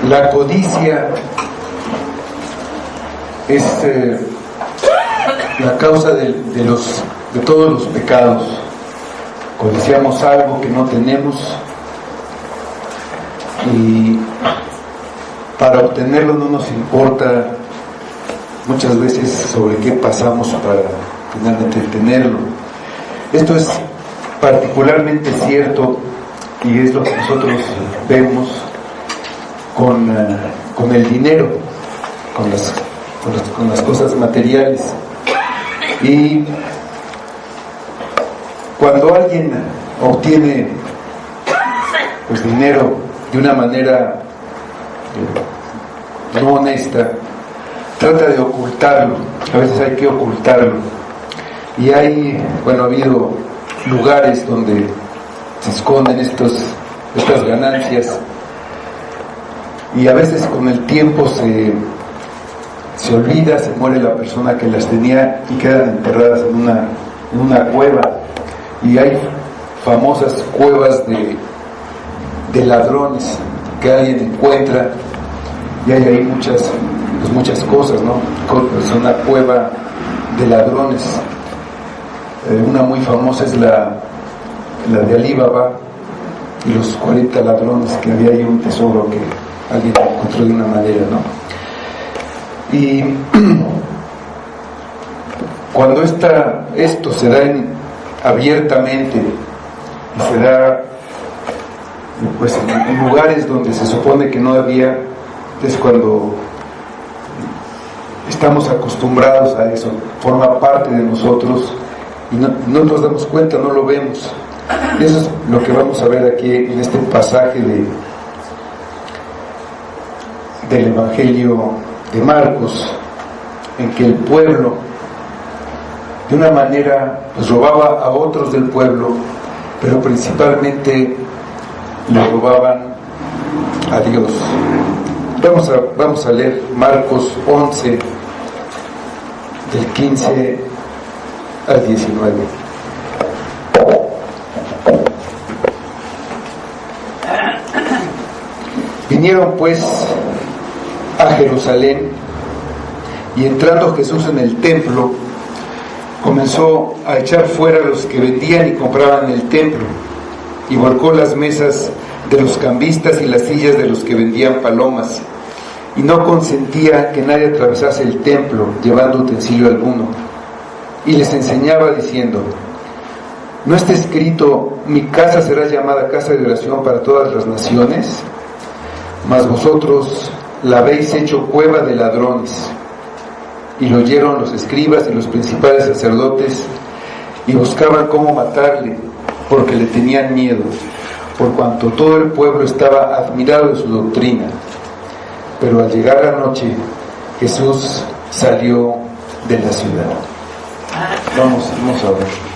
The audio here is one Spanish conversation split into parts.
La codicia es la causa de todos los pecados. Codiciamos algo que no tenemos y para obtenerlo no nos importa muchas veces sobre qué pasamos para finalmente tenerlo. Esto es particularmente cierto y es lo que nosotros vemos con el dinero, con las cosas materiales. Y cuando alguien obtiene pues dinero de una manera no honesta, trata de ocultarlo. A veces hay que ocultarlo. Y ha habido lugares donde se esconden estas ganancias, y a veces con el tiempo se olvida, se muere la persona que las tenía y quedan enterradas en una cueva. Y hay famosas cuevas de ladrones que alguien encuentra, y hay ahí muchas cosas, ¿no? Es una cueva de ladrones. Una muy famosa es la de Alí Baba y los 40 ladrones, que había ahí un tesoro que alguien encontró de una manera, ¿no? Y cuando esto se da abiertamente y se da pues en lugares donde se supone que no había, es cuando estamos acostumbrados a eso, forma parte de nosotros y no nos damos cuenta, no lo vemos. Eso es lo que vamos a ver aquí en este pasaje del Evangelio de Marcos, en que el pueblo de una manera pues robaba a otros del pueblo, pero principalmente le robaban a Dios. Vamos a leer Marcos 11 del 15 al 19. Vinieron pues a Jerusalén, y entrando Jesús en el templo, comenzó a echar fuera a los que vendían y compraban en el templo, y volcó las mesas de los cambistas y las sillas de los que vendían palomas, y no consentía que nadie atravesase el templo llevando utensilio alguno. Y les enseñaba diciendo: ¿no está escrito, mi casa será llamada casa de oración para todas las naciones? Mas vosotros la habéis hecho cueva de ladrones. Y lo oyeron los escribas y los principales sacerdotes, y buscaban cómo matarle, porque le tenían miedo, por cuanto todo el pueblo estaba admirado de su doctrina. Pero al llegar la noche, Jesús salió de la ciudad. Vamos a ver.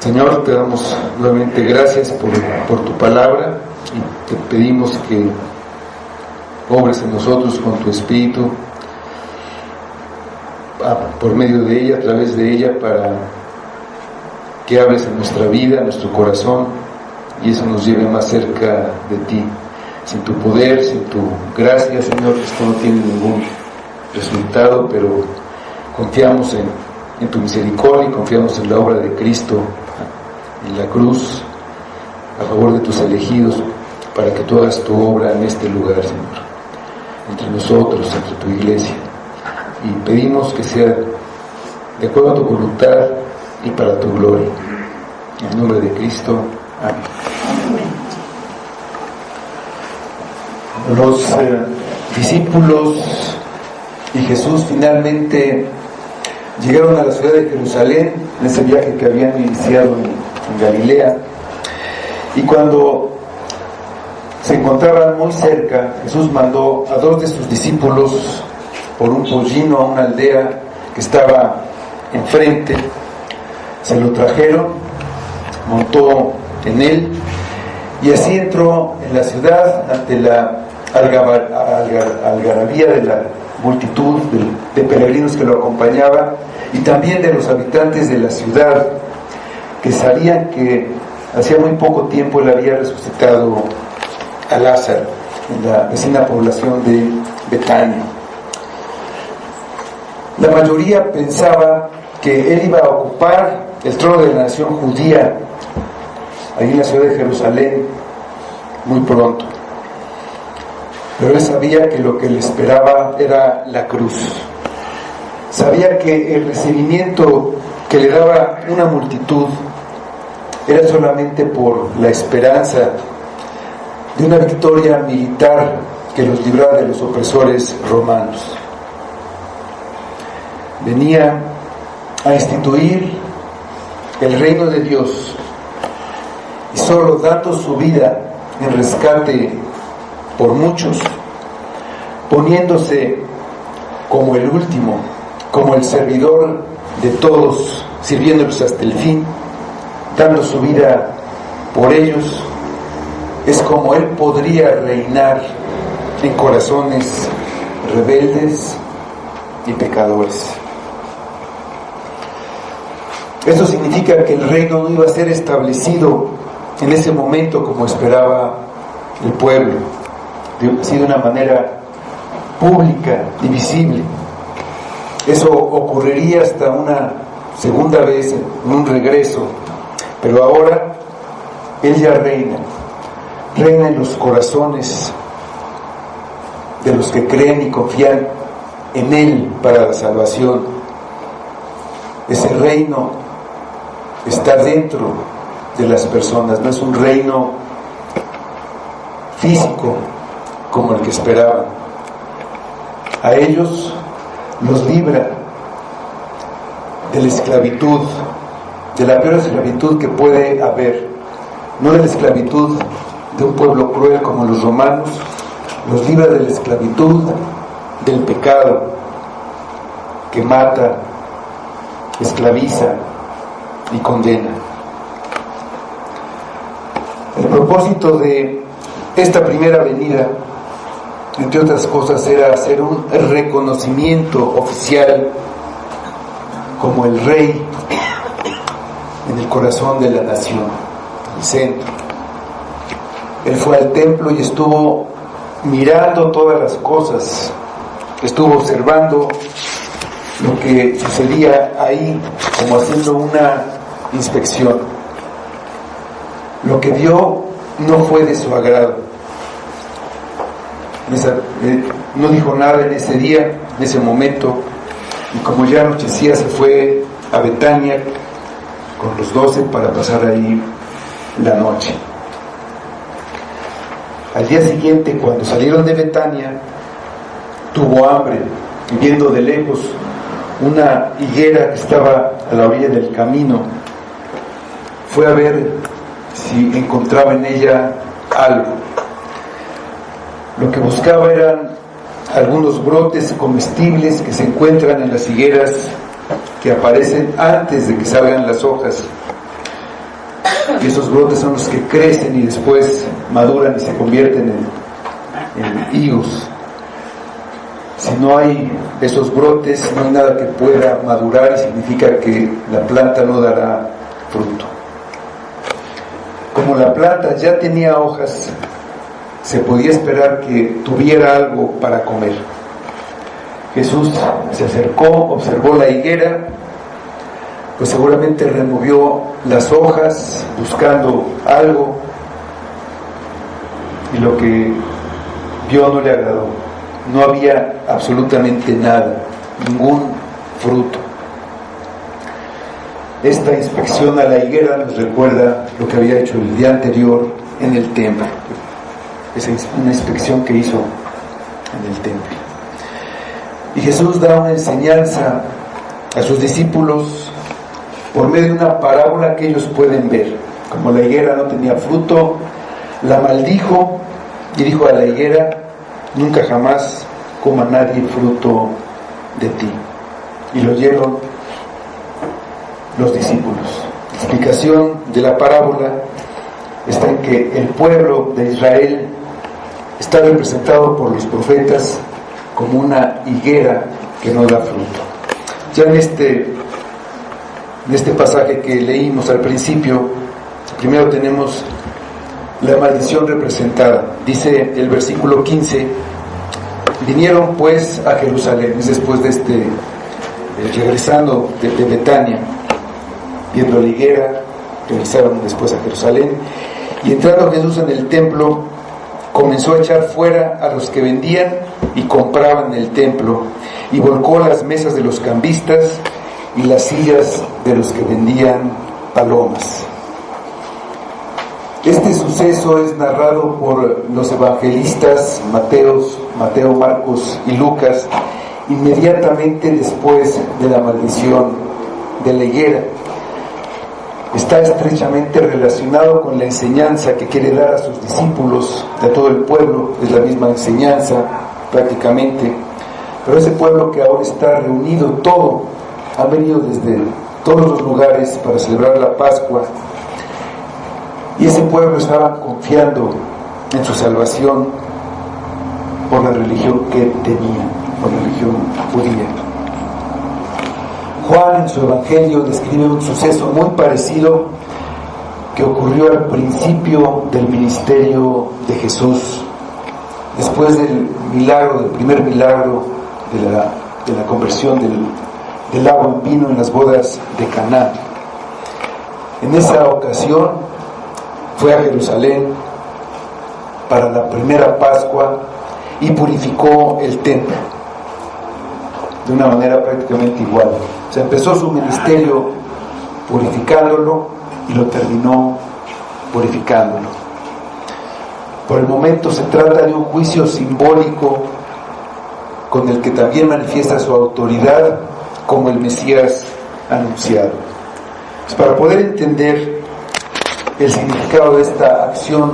Señor, te damos nuevamente gracias por tu palabra, y te pedimos que obres en nosotros con tu Espíritu, por medio de ella, a través de ella, para que hables en nuestra vida, en nuestro corazón, y eso nos lleve más cerca de ti. Sin tu poder, sin tu gracia, Señor, esto no tiene ningún resultado, pero confiamos en tu misericordia y confiamos en la obra de Cristo en la cruz a favor de tus elegidos, para que tú hagas tu obra en este lugar, Señor, entre nosotros, entre tu iglesia, y pedimos que sea de acuerdo a tu voluntad y para tu gloria. En el nombre de Cristo, amén. Los discípulos y Jesús finalmente llegaron a la ciudad de Jerusalén en ese viaje que habían iniciado en Galilea, y cuando se encontraban muy cerca, Jesús mandó a 2 de sus discípulos por un pollino a una aldea que estaba enfrente. Se lo trajeron, montó en él, y así entró en la ciudad ante la algarabía de la multitud de peregrinos que lo acompañaban, y también de los habitantes de la ciudad, que sabían que Hacía muy poco tiempo él había resucitado a Lázaro en la vecina población de Betania. La mayoría pensaba que él iba a ocupar el trono de la nación judía ahí en la ciudad de Jerusalén muy pronto, pero él sabía que lo que le esperaba era la cruz. Sabía que el recibimiento que le daba una multitud era solamente por la esperanza de una victoria militar que los librara de los opresores romanos. Venía a instituir el reino de Dios, y solo dando su vida en rescate por muchos, poniéndose como el último, como el servidor de todos, sirviéndolos hasta el fin, dando su vida por ellos, es como él podría reinar en corazones rebeldes y pecadores. Eso significa que el reino no iba a ser establecido en ese momento como esperaba el pueblo, así de una manera pública y visible. Eso ocurriría hasta una segunda vez, en un regreso, pero ahora él ya reina en los corazones de los que creen y confían en él para la salvación. Ese reino está dentro de las personas, no es un reino físico como el que esperaban. A ellos los libra de la esclavitud, de la peor esclavitud que puede haber, no de la esclavitud de un pueblo cruel como los romanos, los libra de la esclavitud del pecado que mata, esclaviza y condena. El propósito de esta primera venida, entre otras cosas, era hacer un reconocimiento oficial como el rey en el corazón de la nación, el centro. Él fue al templo y estuvo mirando todas las cosas, estuvo observando lo que sucedía ahí, como haciendo una inspección. Lo que vio no fue de su agrado. No dijo nada en ese día, en ese momento, y como ya anochecía se fue a Betania con los 12 para pasar ahí la noche. Al día siguiente, cuando salieron de Betania, tuvo hambre, y viendo de lejos una higuera que estaba a la orilla del camino, fue a ver si encontraba en ella algo. Lo que buscaba eran algunos brotes comestibles que se encuentran en las higueras que aparecen antes de que salgan las hojas. Y esos brotes son los que crecen y después maduran y se convierten en higos. Si no hay esos brotes, no hay nada que pueda madurar, y significa que la planta no dará fruto. Como la planta ya tenía hojas, se podía esperar que tuviera algo para comer. Jesús se acercó, observó la higuera, pues seguramente removió las hojas buscando algo, y lo que vio no le agradó. No había absolutamente nada, ningún fruto. Esta inspección a la higuera nos recuerda lo que había hecho el día anterior en el templo. Es una inspección que hizo en el templo. Y Jesús da una enseñanza a sus discípulos por medio de una parábola que ellos pueden ver. Como la higuera no tenía fruto, la maldijo y dijo a la higuera: nunca jamás coma nadie fruto de ti. Y lo oyeron los discípulos. La explicación de la parábola está en que el pueblo de Israel está representado por los profetas como una higuera que no da fruto. Ya en este pasaje que leímos al principio, Primero tenemos la maldición representada. Dice el versículo 15: vinieron pues a Jerusalén. Es después de regresando de Betania, viendo la higuera, regresaron después a Jerusalén. Y entrando Jesús en el templo, comenzó a echar fuera a los que vendían y compraban en el templo, y volcó las mesas de los cambistas y las sillas de los que vendían palomas. Este suceso es narrado por los evangelistas Mateo, Marcos y Lucas inmediatamente después de la maldición de la higuera. Está estrechamente relacionado con la enseñanza que quiere dar a sus discípulos, de todo el pueblo. Es la misma enseñanza prácticamente, pero ese pueblo que ahora está reunido todo, ha venido desde todos los lugares para celebrar la Pascua, y ese pueblo estaba confiando en su salvación por la religión que tenía, por la religión judía. Juan en su evangelio describe un suceso muy parecido que ocurrió al principio del ministerio de Jesús, después del primer milagro de la conversión del agua en vino en las bodas de Caná. En esa ocasión fue a Jerusalén para la primera Pascua y purificó el templo de una manera prácticamente igual. O sea, empezó su ministerio purificándolo y lo terminó purificándolo. Por el momento se trata de un juicio simbólico con el que también manifiesta su autoridad como el Mesías anunciado. Pues para poder entender el significado de esta acción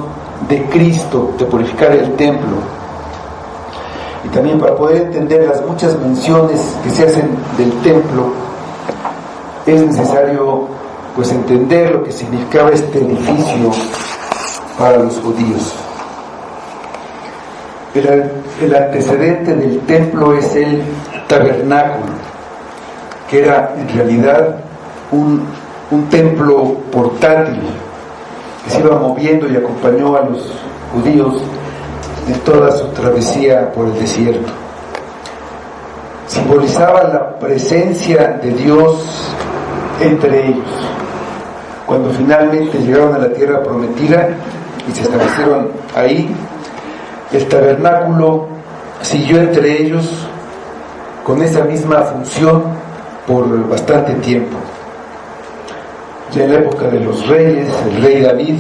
de Cristo de purificar el templo, y también para poder entender las muchas menciones que se hacen del templo, es necesario pues entender lo que significaba este edificio para los judíos. El antecedente del templo es el tabernáculo, que era en realidad un templo portátil que se iba moviendo y acompañó a los judíos en toda su travesía por el desierto. Simbolizaba la presencia de Dios entre ellos. Cuando finalmente llegaron a la tierra prometida y se establecieron ahí, el tabernáculo siguió entre ellos con esa misma función por bastante tiempo. Ya en la época de los reyes, el rey David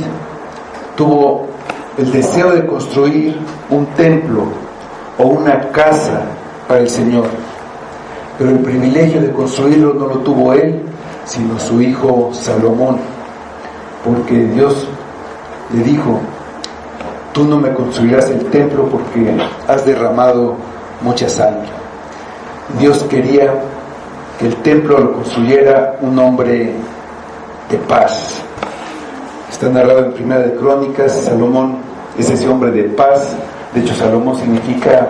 tuvo el deseo de construir un templo o una casa para el Señor, pero el privilegio de construirlo no lo tuvo él, sino su hijo Salomón, porque Dios le dijo: tú no me construirás el templo porque has derramado mucha sangre. Dios quería que el templo lo construyera un hombre de paz. Está narrado en Primera de Crónicas. Salomón es ese hombre de paz. De hecho, Salomón significa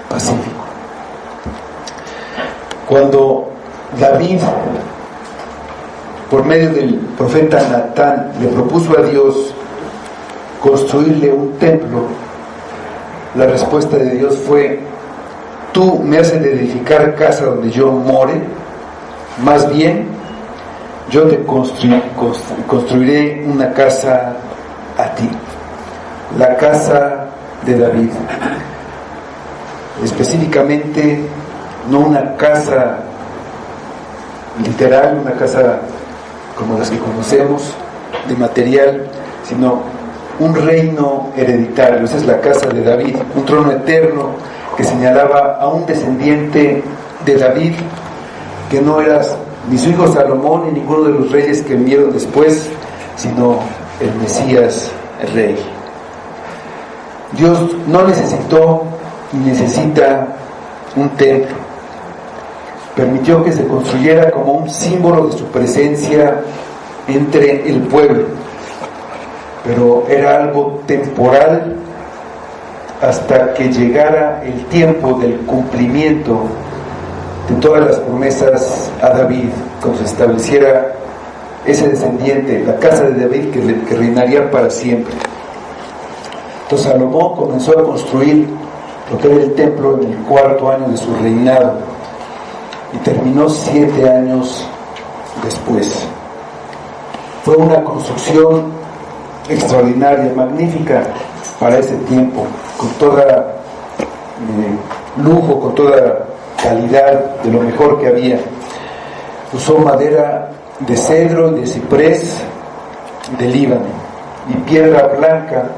pacífico. Cuando David, por medio del profeta Natán, le propuso a Dios construirle un templo, la respuesta de Dios fue: tú me haces de edificar casa donde yo more, más bien yo te construiré una casa a ti, la casa de David. Específicamente, no una casa literal, una casa como las que conocemos, de material, sino un reino hereditario. Esa es la casa de David, un trono eterno que señalaba a un descendiente de David, que no era ni su hijo Salomón ni ninguno de los reyes que vinieron después, sino el Mesías, el rey. Dios no necesitó ni necesita un templo. Permitió que se construyera como un símbolo de su presencia entre el pueblo, pero era algo temporal hasta que llegara el tiempo del cumplimiento de todas las promesas a David, cuando se estableciera ese descendiente, la casa de David, que reinaría para siempre. Entonces Salomón comenzó a construir lo que era el templo en el 4º año de su reinado y terminó 7 años después. Fue una construcción extraordinaria, magnífica para ese tiempo, con toda lujo, con toda calidad, de lo mejor que había. Usó madera de cedro y de ciprés de Líbano y piedra blanca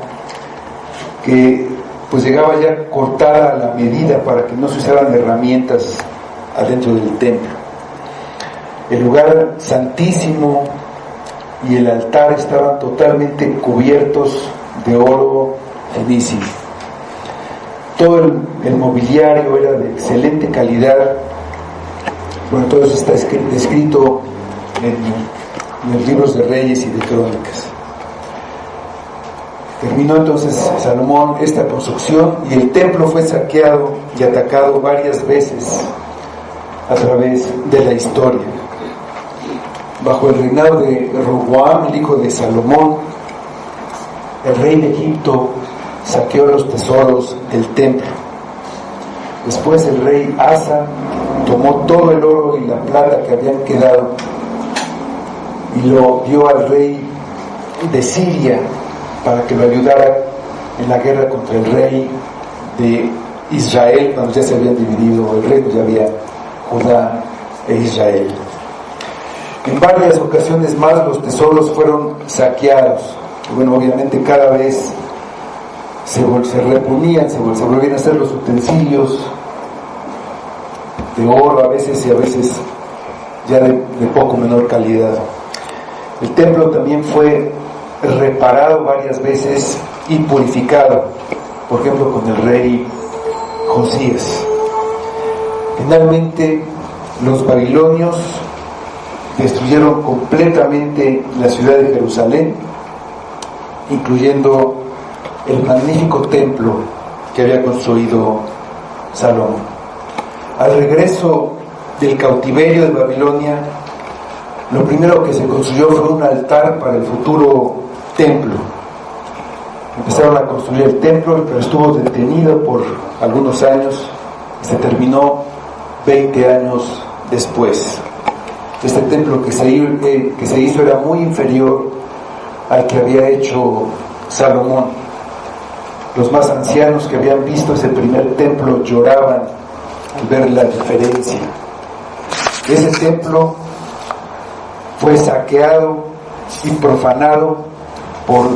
que pues llegaba ya cortada a la medida para que no se usaran herramientas adentro del templo. El lugar santísimo y el altar estaban totalmente cubiertos de oro finísimo. Todo el mobiliario era de excelente calidad. Bueno, todo eso está descrito en los libros de Reyes y de Crónicas. Terminó entonces Salomón esta construcción y el templo fue saqueado y atacado varias veces a través de la historia. Bajo el reinado de Roboam, el hijo de Salomón, el rey de Egipto saqueó los tesoros del templo. Después el rey Asa tomó todo el oro y la plata que habían quedado y lo dio al rey de Siria para que lo ayudara en la guerra contra el rey de Israel, cuando ya se habían dividido el reino, ya había Judá e Israel. En varias ocasiones más los tesoros fueron saqueados. Bueno, obviamente cada vez se reponían, se volvían a hacer los utensilios de oro a veces y a veces ya de poco menor calidad. El templo también fue reparado varias veces y purificado, por ejemplo con el rey Josías. Finalmente los babilonios destruyeron completamente la ciudad de Jerusalén, incluyendo el magnífico templo que había construido Salomón. Al regreso del cautiverio de Babilonia, lo primero que se construyó fue un altar para el futuro templo. Empezaron a construir el templo, pero estuvo detenido por algunos años y se terminó 20 años después. Este templo que se hizo era muy inferior al que había hecho Salomón. Los más ancianos que habían visto ese primer templo lloraban al ver la diferencia. Ese templo fue saqueado y profanado por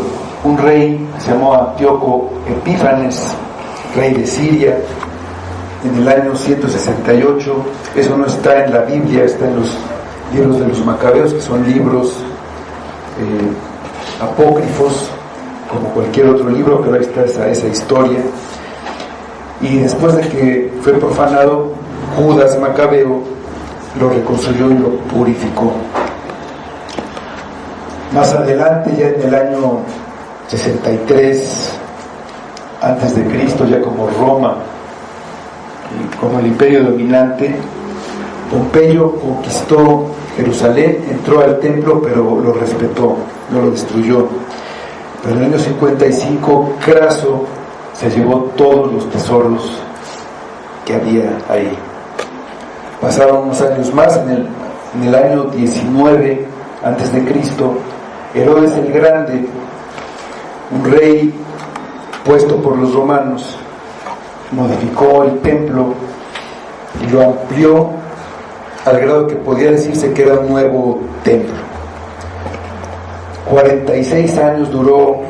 un rey que se llamó Antíoco Epífanes, rey de Siria, en el año 168. Eso no está en la Biblia, está en los libros de los Macabeos, que son libros apócrifos, como cualquier otro libro, pero ahí está esa historia. Y después de que fue profanado, Judas Macabeo lo reconstruyó y lo purificó. Más adelante, ya en el año 63 antes de Cristo, ya como Roma y como el imperio dominante, Pompeyo conquistó Jerusalén, entró al templo, pero lo respetó, no lo destruyó. Pero en el año 55 Craso se llevó todos los tesoros que había ahí. Pasaron unos años más, en el año 19 antes de Cristo, Herodes el Grande, un rey puesto por los romanos, modificó el templo y lo amplió al grado que podía decirse que era un nuevo templo. 46 años duró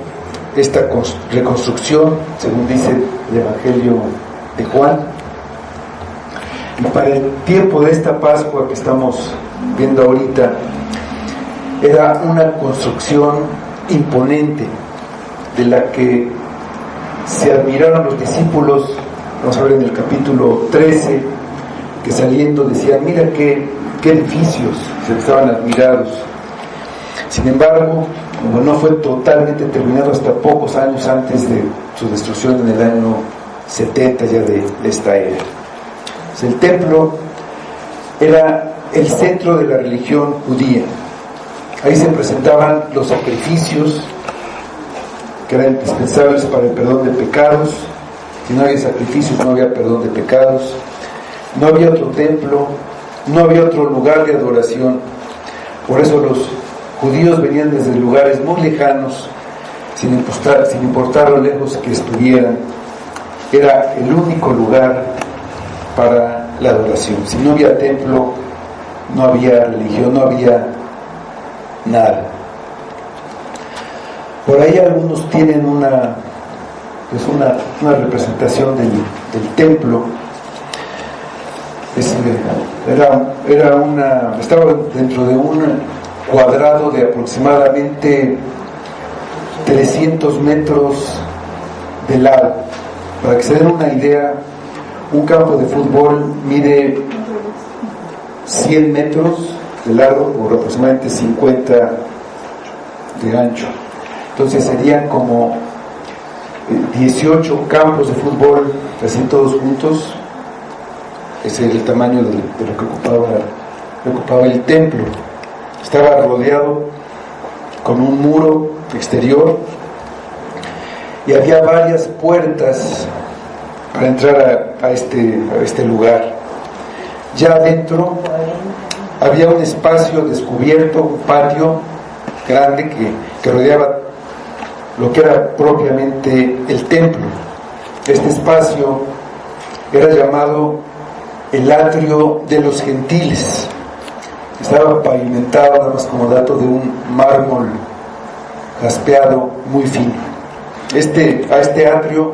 esta reconstrucción, según dice el Evangelio de Juan. Y para el tiempo de esta Pascua que estamos viendo ahorita, era una construcción imponente, de la que se admiraron los discípulos. Vamos a ver en el capítulo 13, que saliendo decían: mira qué edificios, se estaban admirados. Sin embargo, como no fue totalmente terminado hasta pocos años antes de su destrucción en el año 70 ya de esta era. Pues el templo era el centro de la religión judía. Ahí se presentaban los sacrificios que eran indispensables para el perdón de pecados. Si no había sacrificios, no había perdón de pecados. No había otro templo, no había otro lugar de adoración. Por eso los judíos venían desde lugares muy lejanos, sin importar lo lejos que estuvieran. Era el único lugar para la adoración. Si no había templo, no había religión, no había nada. Por ahí algunos tienen una representación del templo. Estaba dentro de un cuadrado de aproximadamente 300 metros de lado. Para que se den una idea, un campo de fútbol mide 100 metros de largo por aproximadamente 50 de ancho. Entonces serían como 18 campos de fútbol, así todos juntos. Ese es el tamaño de lo que ocupaba el templo. Estaba rodeado con un muro exterior y había varias puertas para entrar a este lugar. Ya adentro había un espacio descubierto, un patio grande que rodeaba lo que era propiamente el templo. Este espacio era llamado el atrio de los gentiles. Estaba pavimentado, nada más como dato, de un mármol jaspeado muy fino. A este atrio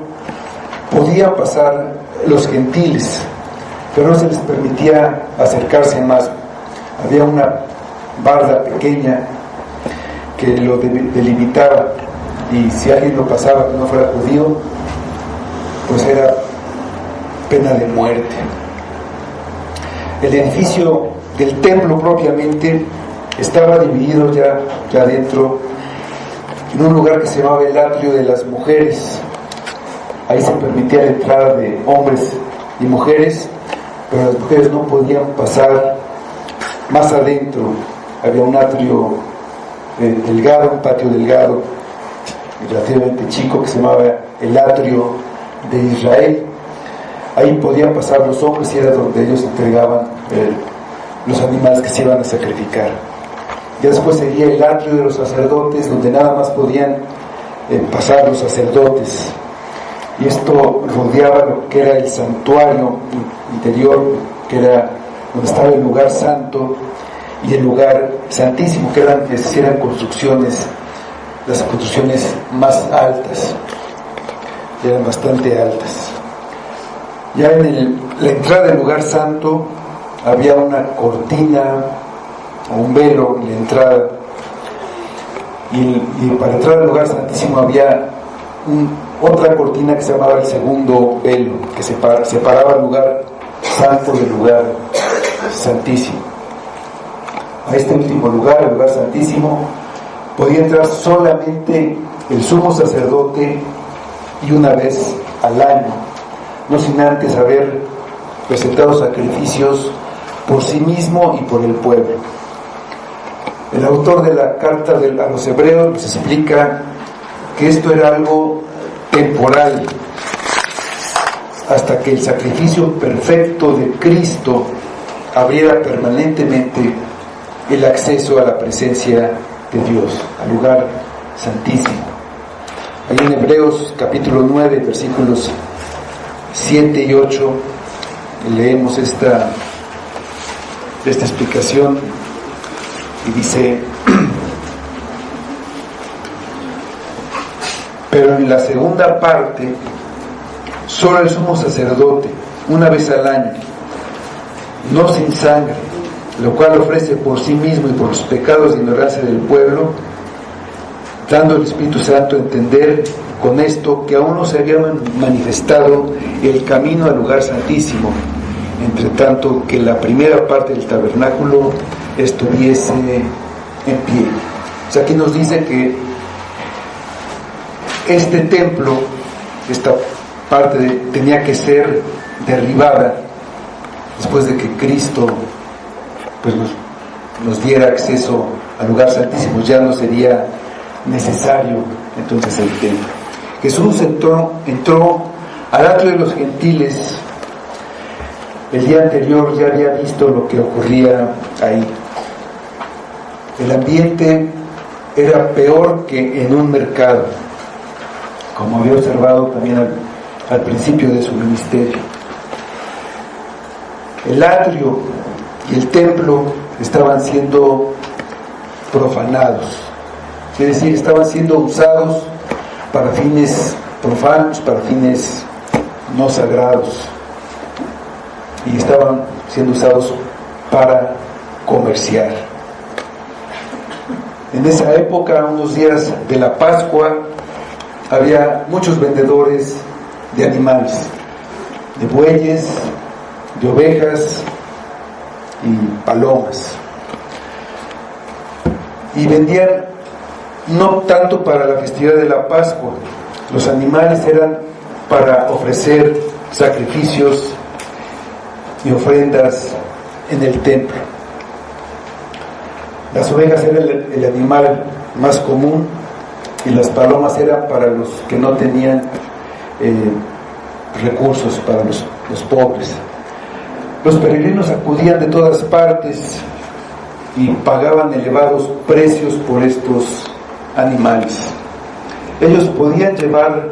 podían pasar los gentiles, pero no se les permitía acercarse más. Había una barda pequeña que lo delimitaba, y si alguien lo pasaba que no fuera judío, pues era pena de muerte. El edificio del templo propiamente estaba dividido ya adentro en un lugar que se llamaba el atrio de las mujeres. Ahí se permitía la entrada de hombres y mujeres, pero las mujeres no podían pasar más adentro. Había un atrio delgado, un patio delgado, relativamente chico, que se llamaba el atrio de Israel. Ahí podían pasar los hombres y era donde ellos entregaban los animales que se iban a sacrificar. Ya después seguía el atrio de los sacerdotes, donde nada más podían pasar los sacerdotes. Y esto rodeaba lo que era el santuario interior, que era donde estaba el lugar santo y el lugar santísimo, que eran construcciones, las construcciones más altas, eran bastante altas. Ya en la entrada del lugar santo había una cortina o un velo en la entrada, y para entrar al lugar santísimo había otra cortina que se llamaba el segundo velo, que separaba el lugar santo del lugar santísimo. A este último lugar, el lugar santísimo, podía entrar solamente el sumo sacerdote y una vez al año, no sin antes haber presentado sacrificios por sí mismo y por el pueblo. El autor de la carta a los hebreos nos explica que esto era algo temporal, hasta que el sacrificio perfecto de Cristo abriera permanentemente el acceso a la presencia de Dios, al lugar santísimo. Ahí en Hebreos capítulo 9, versículos 7 y 8, leemos esta explicación, y dice: pero en la segunda parte, solo el sumo sacerdote, una vez al año, no sin sangre, lo cual ofrece por sí mismo y por los pecados de ignorancia del pueblo, dando al Espíritu Santo a entender con esto que aún no se había manifestado el camino al lugar santísimo, entre tanto que la primera parte del tabernáculo estuviese en pie. O sea, aquí nos dice que este templo, esta parte tenía que ser derribada después de que Cristo pues nos diera acceso al lugar santísimo, ya no sería necesario entonces el templo. Jesús entró al atrio de los gentiles. El día anterior ya había visto lo que ocurría ahí. El ambiente era peor que en un mercado, como había observado también al principio de su ministerio. El atrio y el templo estaban siendo profanados, es decir, estaban siendo usados para fines profanos, para fines no sagrados, y estaban siendo usados para comerciar. En esa época, unos días de la Pascua, había muchos vendedores de animales, de bueyes, de ovejas y palomas, y vendían no tanto para la festividad de la Pascua. Los animales eran para ofrecer sacrificios y ofrendas en el templo. Las ovejas eran el animal más común, y las palomas eran para los que no tenían recursos, para los pobres. Los peregrinos acudían de todas partes y pagaban elevados precios por estos animales. Ellos podían llevar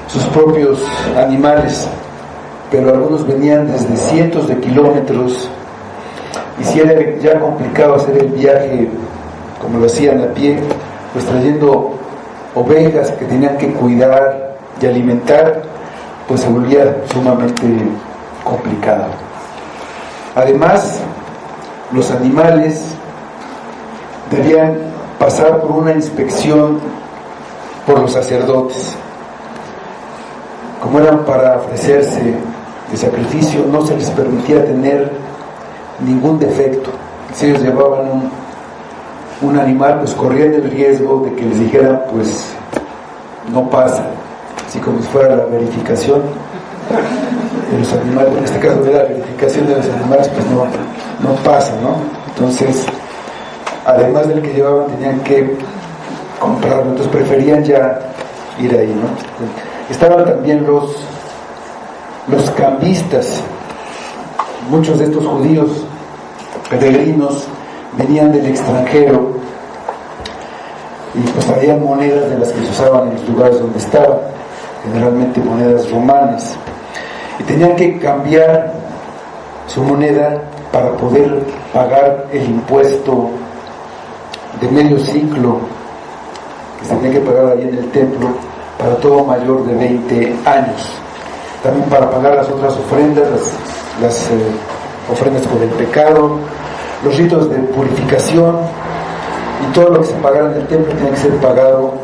sus propios animales, pero algunos venían desde cientos de kilómetros, y si era ya complicado hacer el viaje como lo hacían a pie, pues trayendo ovejas que tenían que cuidar y alimentar, pues se volvía sumamente complicado. Además, los animales debían pasar por una inspección por los sacerdotes. Como eran para ofrecerse de sacrificio, no se les permitía tener ningún defecto. Si ellos llevaban un animal, pues corrían el riesgo de que les dijeran, pues no pasa, así como si fuera la verificación de los animales. En este caso de la verificación de los animales, pues no pasa, ¿no? Entonces, además del que llevaban, tenían que comprarlo, entonces preferían ya ir ahí, ¿no? Estaban también los cambistas. Muchos de estos judíos peregrinos venían del extranjero y pues traían monedas de las que se usaban en los lugares donde estaban, generalmente monedas romanas, y tenían que cambiar su moneda para poder pagar el impuesto de medio ciclo que se tenía que pagar ahí en el templo para todo mayor de 20 años. También para pagar las otras ofrendas, las ofrendas por el pecado, los ritos de purificación, y todo lo que se pagara en el templo tenía que ser pagado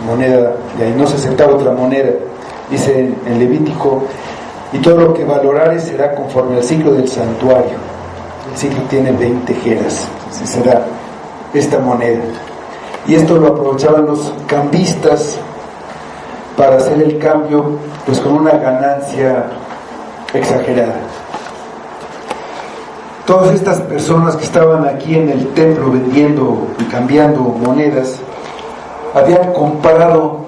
moneda, y ahí no se aceptaba otra moneda. Dice en Levítico: y todo lo que valorares será conforme al ciclo del santuario. El ciclo tiene 20 geras, así será esta moneda. Y esto lo aprovechaban los cambistas para hacer el cambio, pues con una ganancia exagerada. Todas estas personas que estaban aquí en el templo vendiendo y cambiando monedas habían comprado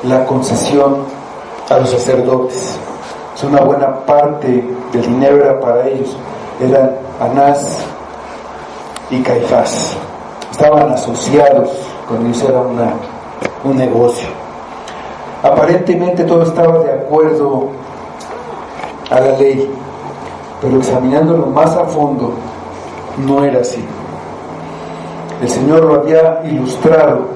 la concesión a los sacerdotes. Es una buena parte del dinero era para ellos. Eran Anás y Caifás. Estaban asociados con ellos, era un negocio. Aparentemente todo estaba de acuerdo a la ley, pero examinándolo más a fondo, no era así. El Señor lo había ilustrado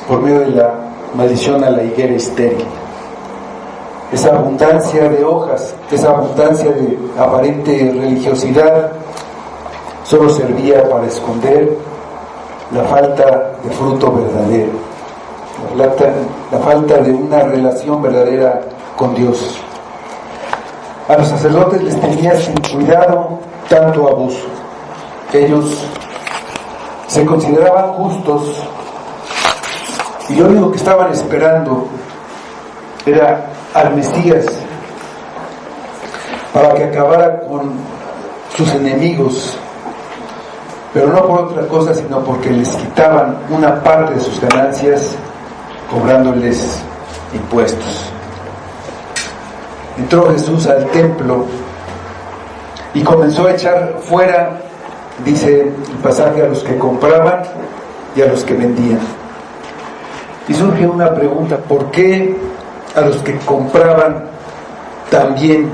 por medio de la maldición a la higuera estéril. Esa abundancia de hojas, esa abundancia de aparente religiosidad, solo servía para esconder la falta de fruto verdadero, la falta de una relación verdadera con Dios. A los sacerdotes les tenía sin cuidado tanto abuso. Ellos se consideraban justos y lo único que estaban esperando era al Mesías para que acabara con sus enemigos. pero no por otra cosa, sino porque les quitaban una parte de sus ganancias cobrándoles impuestos. Entró Jesús al templo y comenzó a echar fuera, dice el pasaje, a los que compraban y a los que vendían. Y surge una pregunta: ¿por qué a los que compraban también?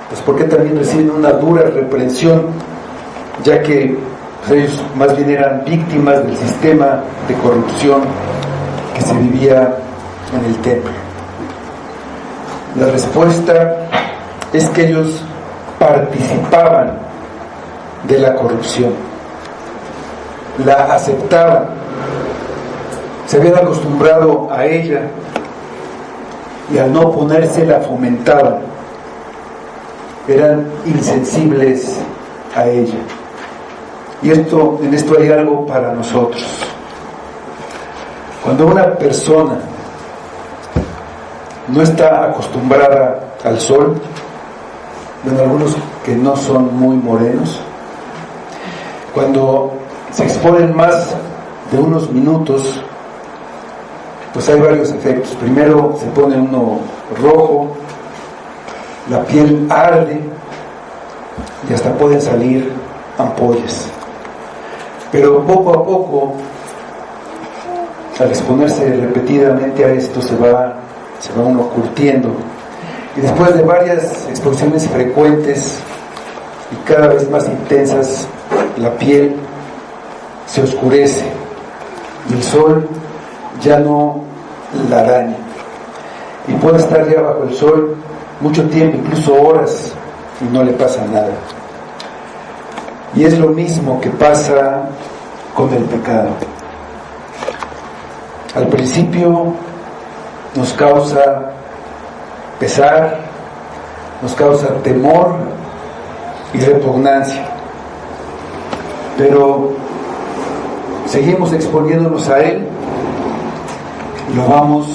Pues ¿por qué también reciben una dura reprensión? Ya que pues, ellos más bien eran víctimas del sistema de corrupción que se vivía en el templo. La respuesta es que ellos participaban de la corrupción, la aceptaban, se habían acostumbrado a ella y al no oponerse la fomentaban, eran insensibles a ella. Y en esto hay algo para nosotros. Cuando una persona no está acostumbrada al sol, bueno, algunos que no son muy morenos, cuando se exponen más de unos minutos, pues hay varios efectos. Primero se pone uno rojo, la piel arde y hasta pueden salir ampollas. Pero poco a poco, al exponerse repetidamente a esto, se va uno curtiendo. Y después de varias exposiciones frecuentes y cada vez más intensas, la piel se oscurece y el sol ya no la daña. Y puede estar ya bajo el sol mucho tiempo, incluso horas, y no le pasa nada. Y es lo mismo que pasa con el pecado. Al principio nos causa pesar, nos causa temor y repugnancia, pero seguimos exponiéndonos a él y lo vamos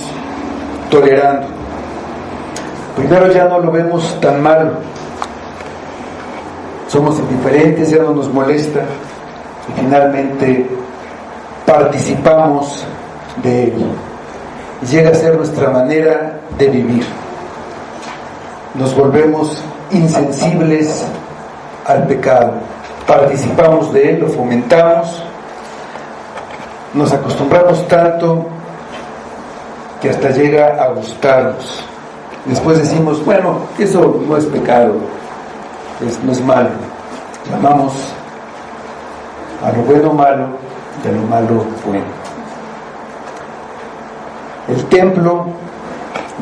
tolerando. Primero ya no lo vemos tan malo, somos indiferentes, ya no nos molesta, y finalmente participamos de él. Y llega a ser nuestra manera de vivir. Nos volvemos insensibles al pecado, participamos de él, lo fomentamos, nos acostumbramos tanto que hasta llega a gustarnos. Después decimos, bueno, eso no es pecado, no es malo. Llamamos a lo bueno malo y a lo malo bueno. El templo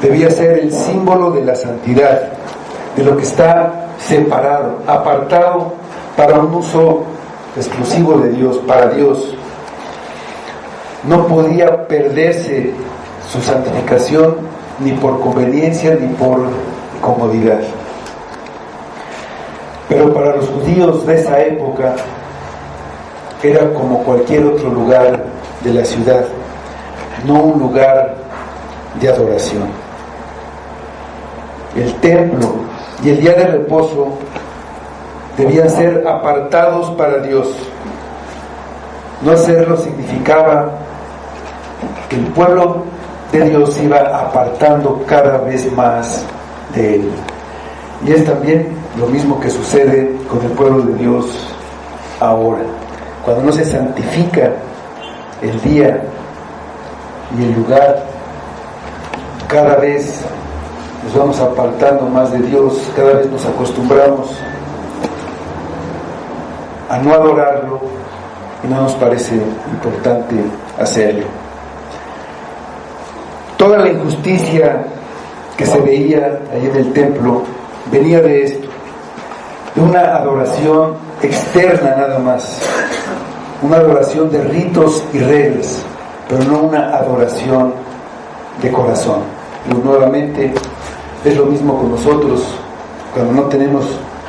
debía ser el símbolo de la santidad, de lo que está separado, apartado para un uso exclusivo de Dios, para Dios. No podía perderse su santificación ni por conveniencia ni por comodidad. Pero para los judíos de esa época era como cualquier otro lugar de la ciudad, no un lugar de adoración. El templo y el día de reposo debían ser apartados para Dios. No hacerlo significaba que el pueblo de Dios se iba apartando cada vez más de él. Y es también lo mismo que sucede con el pueblo de Dios ahora. Cuando no se santifica el día y el lugar, cada vez nos vamos apartando más de Dios, cada vez nos acostumbramos a no adorarlo y no nos parece importante hacerlo. Toda la injusticia que se veía ahí en el templo venía de esto, de una adoración externa nada más, una adoración de ritos y reglas, pero no una adoración de corazón. Y nuevamente es lo mismo con nosotros, cuando no tenemos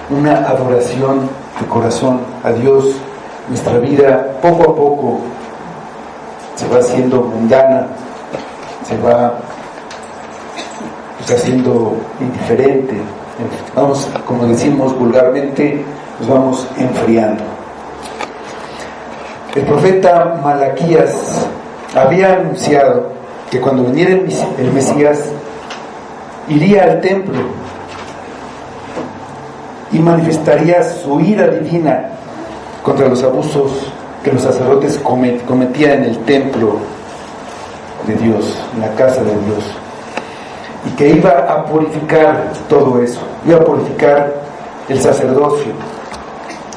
una adoración de corazón a Dios, nuestra vida poco a poco se va haciendo mundana, se va haciendo indiferente, vamos, como decimos vulgarmente, nos vamos enfriando. El profeta Malaquías había anunciado que cuando viniera el Mesías iría al templo y manifestaría su ira divina contra los abusos que los sacerdotes cometían en el templo de Dios, en la casa de Dios, y que iba a purificar todo eso, iba a purificar el sacerdocio,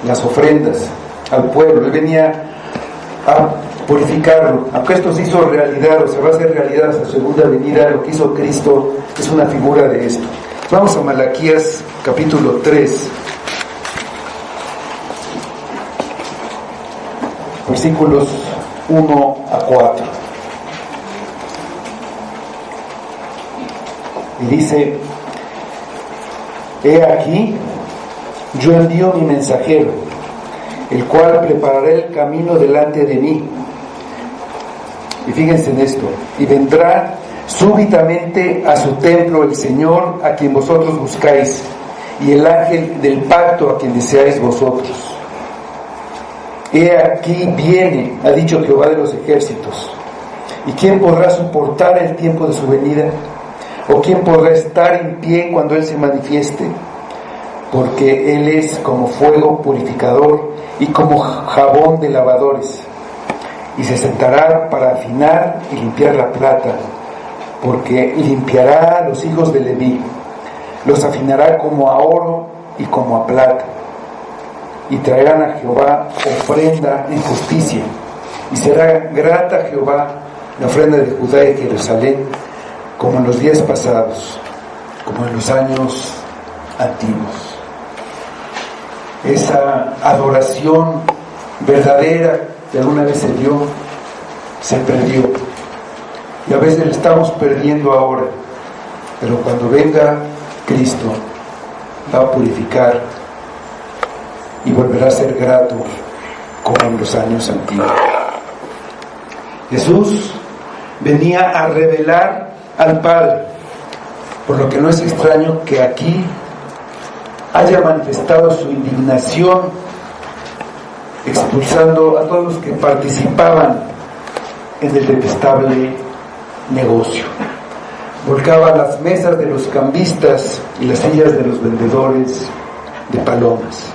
las ofrendas al pueblo. Él venía a purificarlo. Aunque esto se hizo realidad, o se va a hacer realidad hasta su segunda venida, lo que hizo Cristo es una figura de esto. Vamos a Malaquías capítulo 3, versículos 1 a 4. Y dice: He aquí, yo envío mi mensajero, el cual preparará el camino delante de mí. Y fíjense en esto: y vendrá súbitamente a su templo el Señor a quien vosotros buscáis, y el ángel del pacto a quien deseáis vosotros. He aquí viene, ha dicho Jehová de los ejércitos. ¿Y quién podrá soportar el tiempo de su venida? ¿O quién podrá estar en pie cuando Él se manifieste? Porque Él es como fuego purificador y como jabón de lavadores. Y se sentará para afinar y limpiar la plata, porque limpiará a los hijos de Leví, los afinará como a oro y como a plata. Y traerán a Jehová ofrenda en justicia, y será grata a Jehová la ofrenda de Judá y Jerusalén, como en los días pasados, como en los años antiguos. Esa adoración verdadera que alguna vez se dio, se perdió, y a veces la estamos perdiendo ahora, pero cuando venga Cristo va a purificar y volverá a ser grato como en los años antiguos. Jesús venía a revelar al Padre, por lo que no es extraño que aquí haya manifestado su indignación, expulsando a todos los que participaban en el detestable negocio. Volcaba las mesas de los cambistas y las sillas de los vendedores de palomas.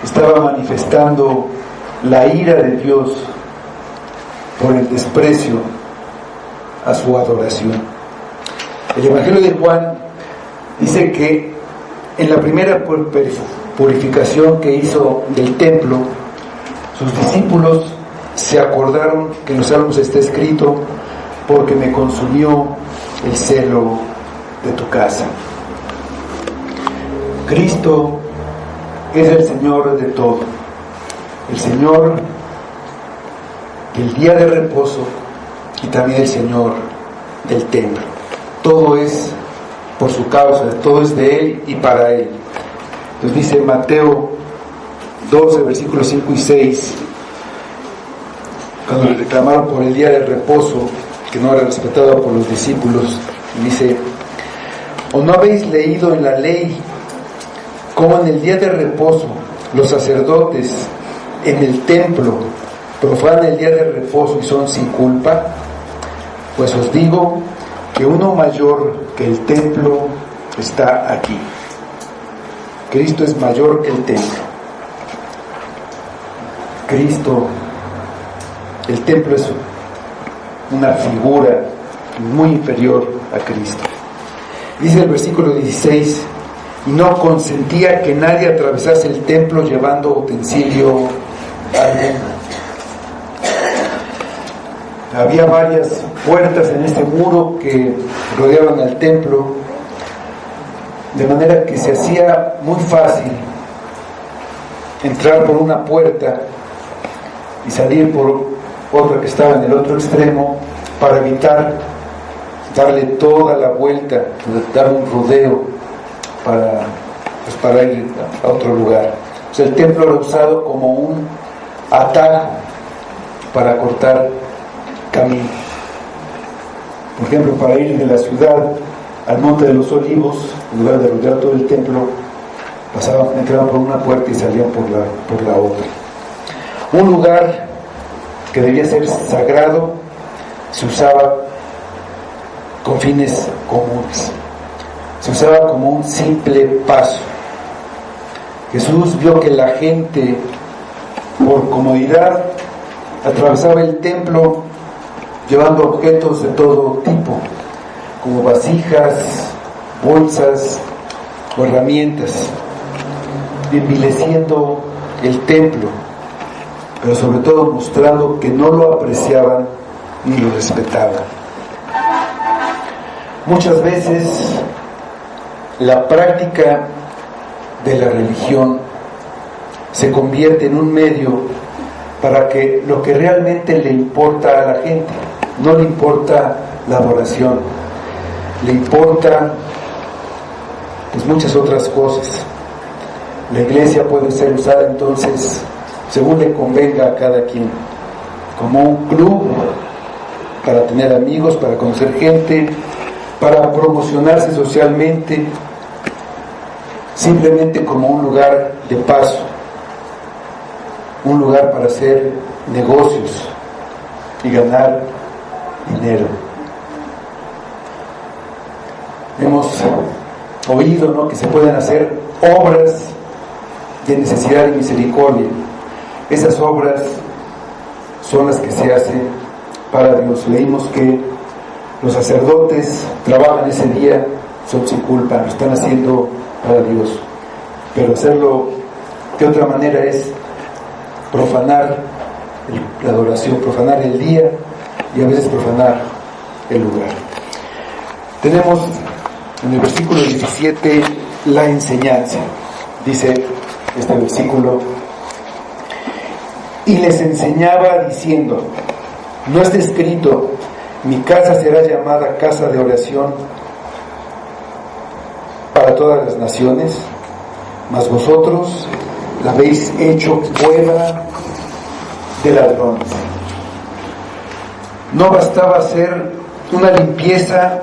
Estaba manifestando la ira de Dios por el desprecio a su adoración. El Evangelio de Juan dice que en la primera purificación que hizo del templo, sus discípulos se acordaron que en los Salmos está escrito: porque me consumió el celo de tu casa. Cristo es el Señor de todo, el Señor del día de reposo y también el Señor del templo. Todo es por su causa, todo es de Él y para Él. Nos dice Mateo 12, versículos 5 y 6, cuando le reclamaron por el día de reposo, que no era respetado por los discípulos, dice: ¿o no habéis leído en la ley cómo en el día de reposo los sacerdotes en el templo profanan el día de reposo y son sin culpa? Pues os digo que uno mayor que el templo está aquí. Cristo es mayor que el templo. Cristo, el templo es una figura muy inferior a Cristo. Dice el versículo 16: y no consentía que nadie atravesase el templo llevando utensilio alguno. Había varias puertas en este muro que rodeaban al templo, de manera que se hacía muy fácil entrar por una puerta y salir por otra que estaba en el otro extremo, para evitar darle toda la vuelta, dar un rodeo para ir a otro lugar. O sea, el templo era usado como un atajo para cortar camino. Por ejemplo, para ir de la ciudad al Monte de los Olivos, en lugar de rodear todo el templo, entraban por una puerta y salían por la otra. Un lugar que debía ser sagrado se usaba con fines comunes, se usaba como un simple paso. Jesús vio que la gente, por comodidad, atravesaba el templo llevando objetos de todo tipo, como vasijas, bolsas o herramientas, envileciendo el templo, pero sobre todo mostrando que no lo apreciaban ni lo respetaban. Muchas veces la práctica de la religión se convierte en un medio para que lo que realmente le importa a la gente, no le importa la adoración, le importa pues muchas otras cosas. La iglesia puede ser usada entonces según le convenga a cada quien, como un club para tener amigos, para conocer gente, para promocionarse socialmente, simplemente como un lugar de paso, un lugar para hacer negocios y ganar dinero. Hemos oído, ¿no?, que se pueden hacer obras de necesidad y misericordia. Esas obras son las que se hacen para Dios. Leímos que los sacerdotes trabajan ese día, son sin culpa, lo están haciendo para Dios. Pero hacerlo de otra manera es profanar la adoración, profanar el día y a veces profanar el lugar. Tenemos en el versículo 17 la enseñanza. Dice este versículo: y les enseñaba diciendo, no está escrito, mi casa será llamada casa de oración para todas las naciones, mas vosotros la habéis hecho cueva de ladrones. No bastaba hacer una limpieza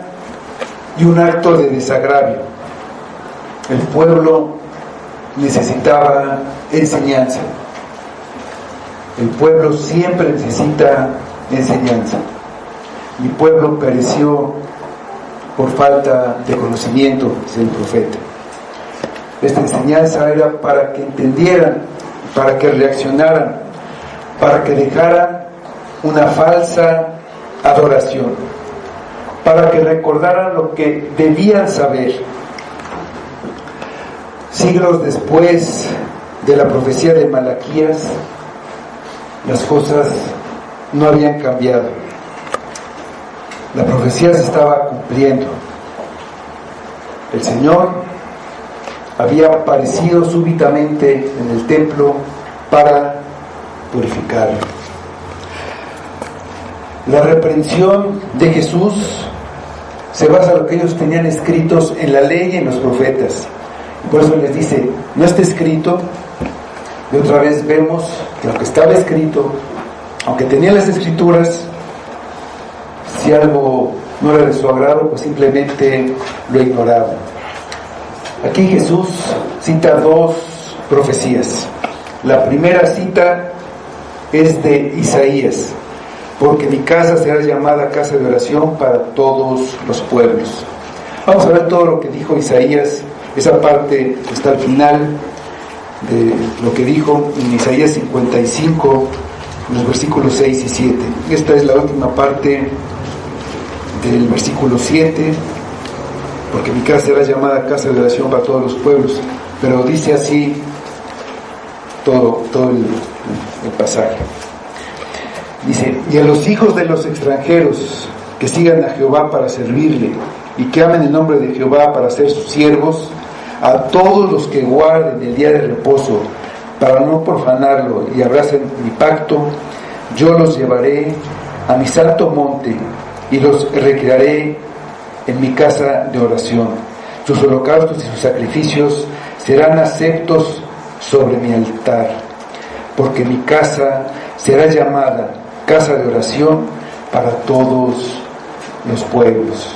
y un acto de desagravio. El pueblo necesitaba enseñanza. El pueblo siempre necesita enseñanza. Mi pueblo pereció por falta de conocimiento, dice el profeta. Esta enseñanza era para que entendieran, para que reaccionaran, para que dejaran una falsa adoración, para que recordaran lo que debían saber. Siglos después de la profecía de Malaquías, las cosas no habían cambiado. La profecía se estaba cumpliendo. El Señor había aparecido súbitamente en el templo para purificarlo. La reprensión de Jesús se basa en lo que ellos tenían escritos en la ley y en los profetas. Por eso les dice, no está escrito. Y otra vez vemos que lo que estaba escrito, aunque tenían las escrituras, si algo no era de su agrado, pues simplemente lo ignoraban. Aquí Jesús cita dos profecías. La primera cita es de Isaías: porque mi casa será llamada casa de oración para todos los pueblos. Vamos a ver todo lo que dijo Isaías. Esa parte está al final de lo que dijo en Isaías 55, en los versículos 6 y 7. Esta es la última parte del versículo 7, porque mi casa será llamada casa de oración para todos los pueblos. Pero dice así todo el pasaje. Dice: y a los hijos de los extranjeros que sigan a Jehová para servirle y que amen el nombre de Jehová para ser sus siervos, a todos los que guarden el día de reposo para no profanarlo y abracen mi pacto, yo los llevaré a mi santo monte y los recrearé en mi casa de oración. Sus holocaustos y sus sacrificios serán aceptos sobre mi altar, porque mi casa será llamada casa de oración para todos los pueblos.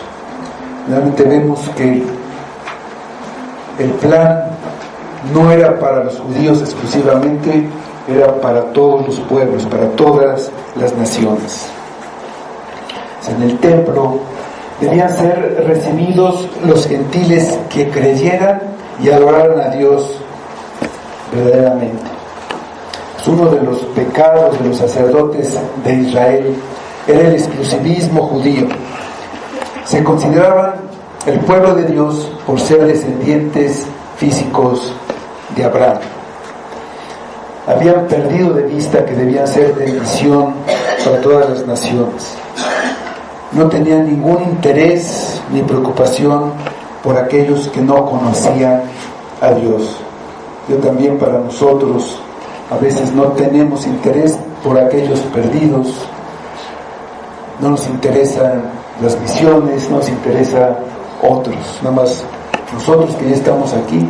Realmente vemos que el plan no era para los judíos exclusivamente, era para todos los pueblos, para todas las naciones. En el templo debían ser recibidos los gentiles que creyeran y adoraran a Dios verdaderamente. Uno de los pecados de los sacerdotes de Israel era el exclusivismo judío. Se consideraban el pueblo de Dios por ser descendientes físicos de Abraham. Habían perdido de vista que debían ser bendición para todas las naciones. No tenían ningún interés ni preocupación por aquellos que no conocían a Dios. Yo también, para nosotros, a veces no tenemos interés por aquellos perdidos. No nos interesan las misiones, no nos interesan otros. Nada más nosotros que ya estamos aquí,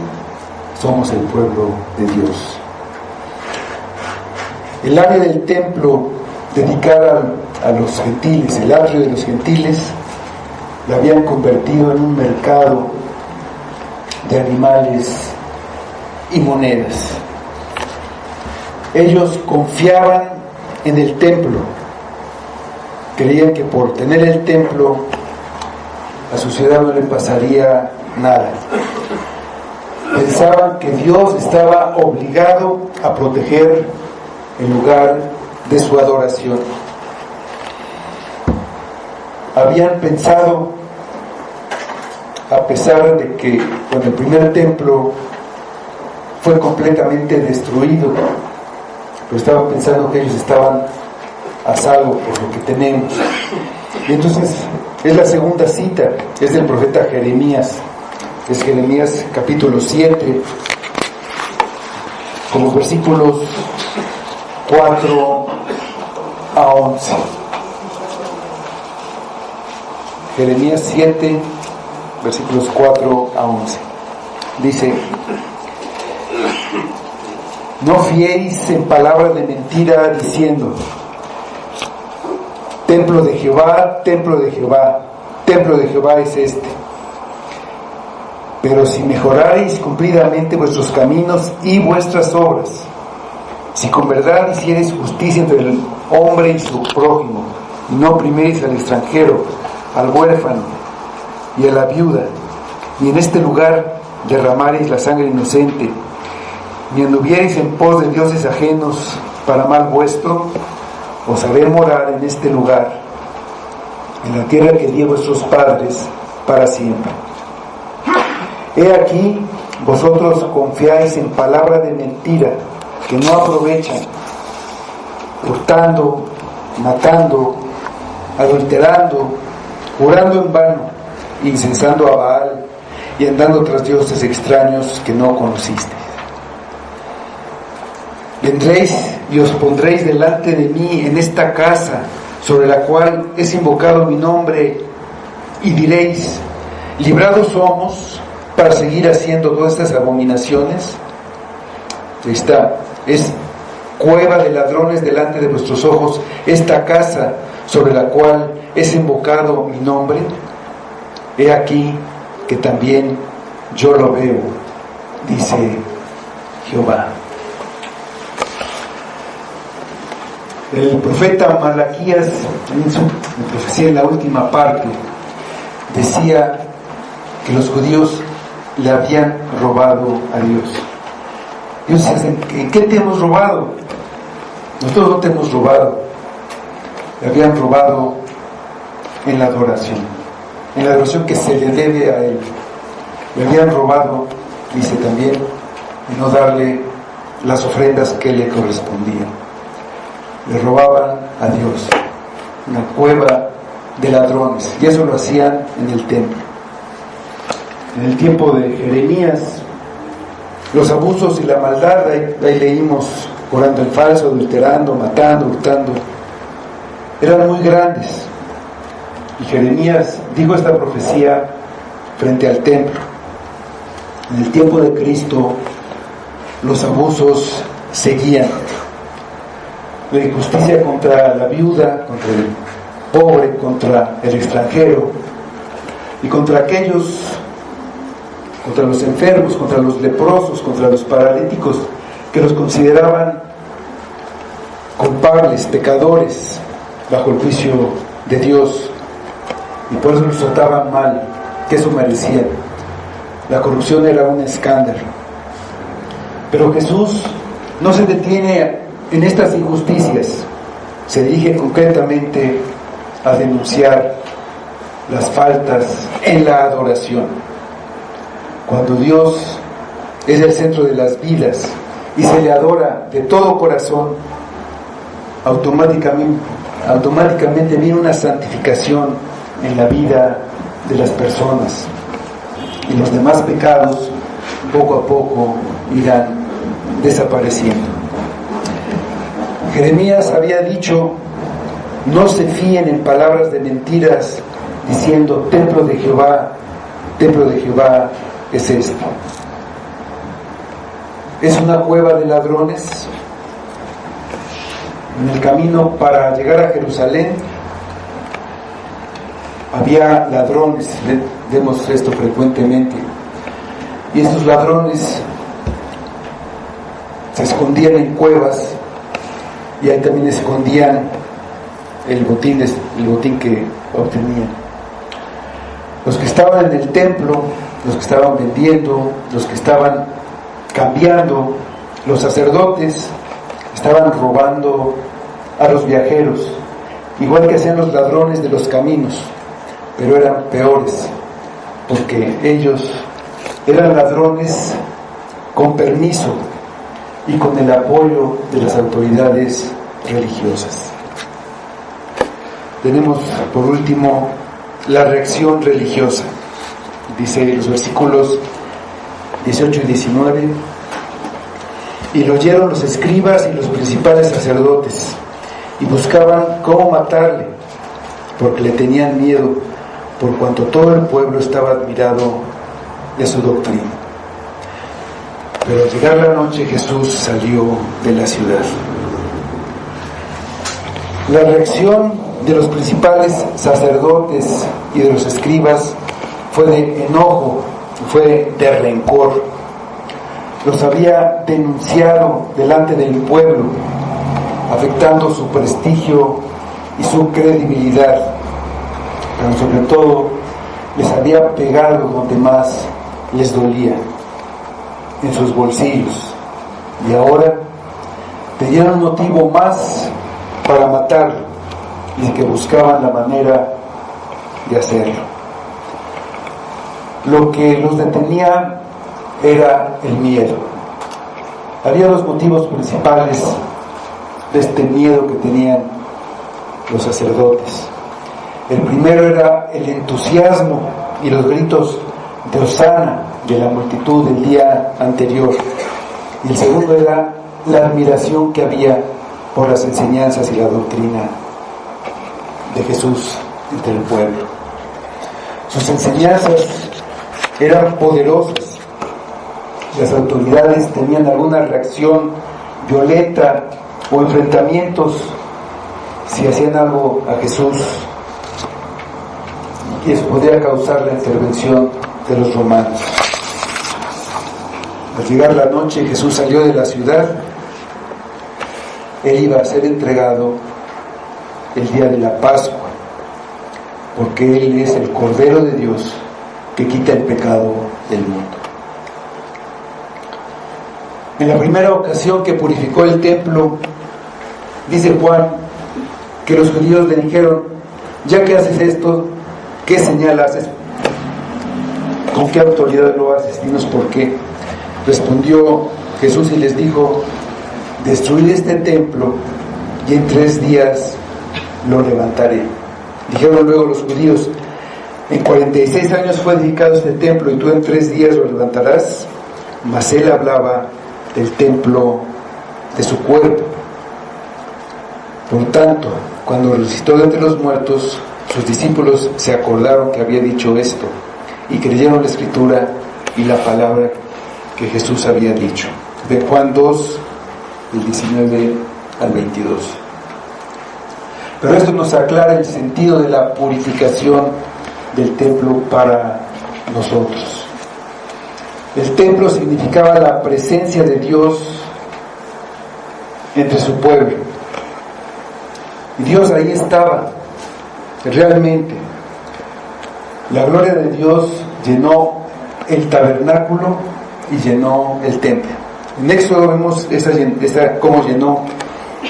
somos el pueblo de Dios. El área del templo dedicada a los gentiles, el atrio de los gentiles, la habían convertido en un mercado de animales y monedas. Ellos confiaban en el templo, creían que por tener el templo a su ciudad no le pasaría nada. Pensaban que Dios estaba obligado a proteger el lugar de su adoración. Habían pensado, a pesar de que cuando el primer templo fue completamente destruido, pero estaban pensando que ellos estaban a salvo por lo que tenemos. Y entonces es la segunda cita, es del profeta Jeremías, es Jeremías capítulo 7, con los versículos 4 a 11. Jeremías 7, versículos 4 a 11. Dice: no fiéis en palabra de mentira diciendo: templo de Jehová, templo de Jehová, templo de Jehová es este. Pero si mejorareis cumplidamente vuestros caminos y vuestras obras, si con verdad hiciereis justicia entre el hombre y su prójimo, y no opriméis al extranjero, al huérfano y a la viuda, y en este lugar derramareis la sangre inocente, ni anduviereis en pos de dioses ajenos para mal vuestro, os haré morar en este lugar, en la tierra que di a vuestros padres para siempre. He aquí, vosotros confiáis en palabra de mentira, que no aprovechan, hurtando, matando, adulterando, jurando en vano, incensando a Baal y andando tras dioses extraños que no conocisteis. Vendréis y os pondréis delante de mí en esta casa sobre la cual es invocado mi nombre, y diréis: librados somos para seguir haciendo todas estas abominaciones. Ahí está, es cueva de ladrones delante de vuestros ojos esta casa sobre la cual es invocado mi nombre. He aquí que también yo lo veo, dice Jehová. El profeta Malaquías, en su profecía en la última parte, decía que los judíos le habían robado a Dios. Dios dice: ¿en qué te hemos robado? Nosotros no te hemos robado. Le habían robado en la adoración que se le debe a Él. Le habían robado, dice también, en no darle las ofrendas que le correspondían. Le robaban a Dios, una cueva de ladrones, y eso lo hacían en el templo. En el tiempo de Jeremías, los abusos y la maldad, ahí leímos, orando en falso, adulterando, matando, hurtando, eran muy grandes. Y Jeremías dijo esta profecía frente al templo. En el tiempo de Cristo, los abusos seguían. La injusticia contra la viuda, contra el pobre, contra el extranjero y contra aquellos, contra los enfermos, contra los leprosos, contra los paralíticos, que los consideraban culpables, pecadores, bajo el juicio de Dios, y por eso los trataban mal, que eso merecían. La corrupción era un escándalo. Pero Jesús no se detiene en estas injusticias, se dirige concretamente a denunciar las faltas en la adoración. Cuando Dios es el centro de las vidas y se le adora de todo corazón, automáticamente viene una santificación en la vida de las personas, y los demás pecados poco a poco irán desapareciendo. Jeremías había dicho: no se fíen en palabras de mentiras, diciendo templo de Jehová es esto. ¿Es una cueva de ladrones? En el camino para llegar a Jerusalén había ladrones, vemos esto frecuentemente, y estos ladrones se escondían en cuevas, y ahí también escondían el botín que obtenían. Los que estaban en el templo, los que estaban vendiendo, los que estaban cambiando, los sacerdotes estaban robando a los viajeros, igual que hacían los ladrones de los caminos, pero eran peores, porque ellos eran ladrones con permiso y con el apoyo de las autoridades religiosas. Tenemos por último la reacción religiosa. Dice los versículos 18 y 19: y lo oyeron los escribas y los principales sacerdotes, y buscaban cómo matarle, porque le tenían miedo, por cuanto todo el pueblo estaba admirado de su doctrina. Pero al llegar la noche, Jesús salió de la ciudad. La reacción de los principales sacerdotes y de los escribas fue de enojo, fue de rencor. Los había denunciado delante del pueblo, afectando su prestigio y su credibilidad, pero sobre todo les había pegado donde más les dolía, en sus bolsillos, y ahora tenían un motivo más para matarlo, y que buscaban la manera de hacerlo. Lo que los detenía era el miedo. Había dos motivos principales de este miedo que tenían los sacerdotes. El primero era el entusiasmo y los gritos de hosana de la multitud del día anterior, y el segundo era la admiración que había por las enseñanzas y la doctrina de Jesús entre el pueblo. Sus enseñanzas eran poderosas. Las autoridades tenían alguna reacción violenta o enfrentamientos si hacían algo a Jesús, y eso podría causar la intervención de los romanos. Al llegar la noche, Jesús salió de la ciudad. Él iba a ser entregado el día de la Pascua, porque Él es el Cordero de Dios que quita el pecado del mundo. En la primera ocasión que purificó el templo, dice Juan que los judíos le dijeron: ya que haces esto, ¿qué señal haces? ¿Con qué autoridad lo haces? Dinos por qué. Respondió Jesús y les dijo: destruid este templo y en 3 días lo levantaré. Dijeron luego los judíos: en 46 años fue edificado este templo, y tú en 3 días lo levantarás. Mas él hablaba del templo de su cuerpo. Por tanto, cuando resucitó de entre los muertos, sus discípulos se acordaron que había dicho esto, y creyeron la escritura y la palabra que Jesús había dicho. De Juan 2, del 19 al 22. Pero esto nos aclara el sentido de la purificación del templo para nosotros. El templo significaba la presencia de Dios entre su pueblo. Y Dios ahí estaba, realmente. La gloria de Dios llenó el tabernáculo y llenó el templo. En Éxodo vemos cómo llenó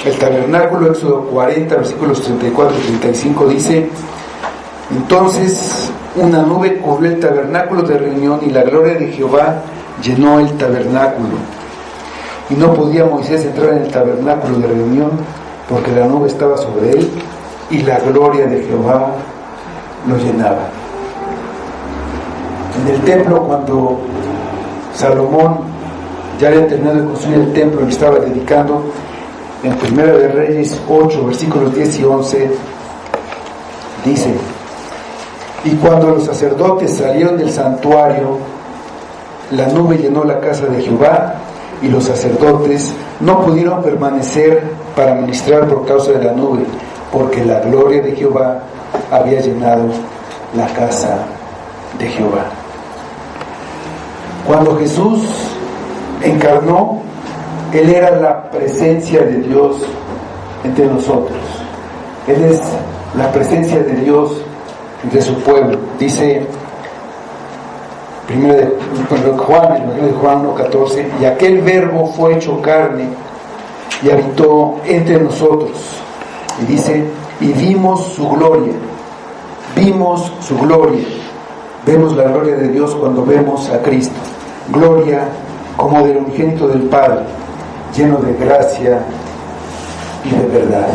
el tabernáculo. Éxodo 40, versículos 34 y 35 dice: entonces una nube cubrió el tabernáculo de reunión y la gloria de Jehová llenó el tabernáculo. Y no podía Moisés entrar en el tabernáculo de reunión porque la nube estaba sobre él y la gloria de Jehová lo llenaba. En el templo, cuando Salomón ya había terminado de construir el templo y estaba dedicando, en Primera de Reyes 8, versículos 10 y 11, dice: y cuando los sacerdotes salieron del santuario, la nube llenó la casa de Jehová, y los sacerdotes no pudieron permanecer para ministrar por causa de la nube, porque la gloria de Jehová había llenado la casa de Jehová. Cuando Jesús encarnó, Él era la presencia de Dios entre nosotros. Él es la presencia de Dios entre su pueblo. Dice primero de Juan, el Evangelio de Juan 1:14: y aquel verbo fue hecho carne y habitó entre nosotros. Y dice: y vimos su gloria. Vimos su gloria. Vemos la gloria de Dios cuando vemos a Cristo. Gloria como del unigénito del Padre, lleno de gracia y de verdad.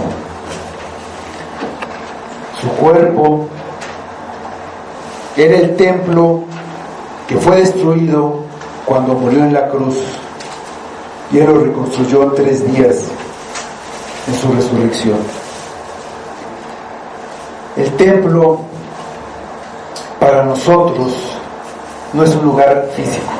Su cuerpo era el templo que fue destruido cuando murió en la cruz, y Él lo reconstruyó en 3 días en su resurrección. El templo para nosotros no es un lugar físico.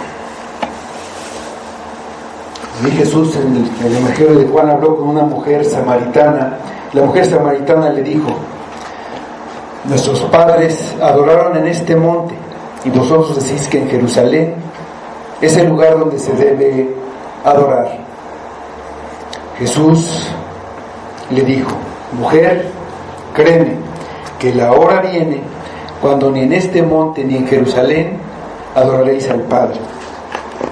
Y Jesús en el Evangelio de Juan habló con una mujer samaritana. La mujer samaritana le dijo: nuestros padres adoraron en este monte, y vosotros decís que en Jerusalén es el lugar donde se debe adorar. Jesús le dijo: mujer, créeme que la hora viene cuando ni en este monte ni en Jerusalén adoraréis al Padre.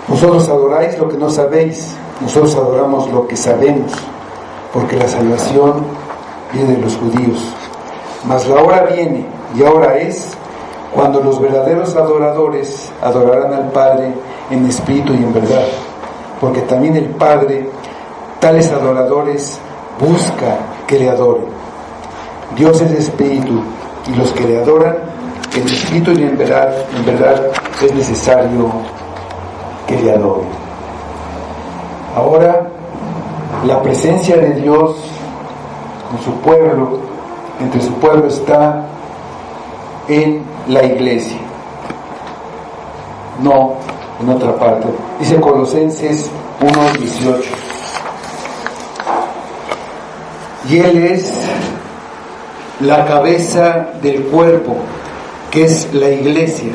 Vosotros adoráis lo que no sabéis, nosotros adoramos lo que sabemos, porque la salvación viene de los judíos. Mas la hora viene, y ahora es, cuando los verdaderos adoradores adorarán al Padre en espíritu y en verdad, porque también el Padre tales adoradores busca que le adoren. Dios es espíritu, y los que le adoran en espíritu y en verdad es necesario que le adoren. Ahora, la presencia de Dios con su pueblo, entre su pueblo, está en la iglesia, no en otra parte. Dice Colosenses 1:18: y Él es la cabeza del cuerpo, que es la iglesia,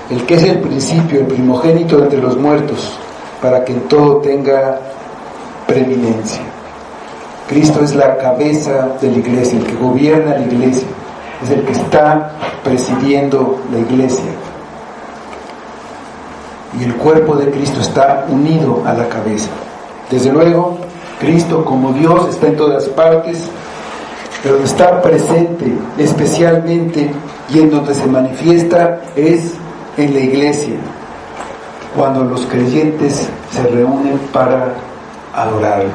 el que es el principio, el primogénito entre los muertos, para que en todo tenga preeminencia. Cristo es la cabeza de la iglesia, el que gobierna la iglesia, es el que está presidiendo la iglesia. Y el cuerpo de Cristo está unido a la cabeza. Desde luego, Cristo como Dios está en todas partes, pero está presente especialmente, y en donde se manifiesta es en la iglesia, cuando los creyentes se reúnen para adorarlo.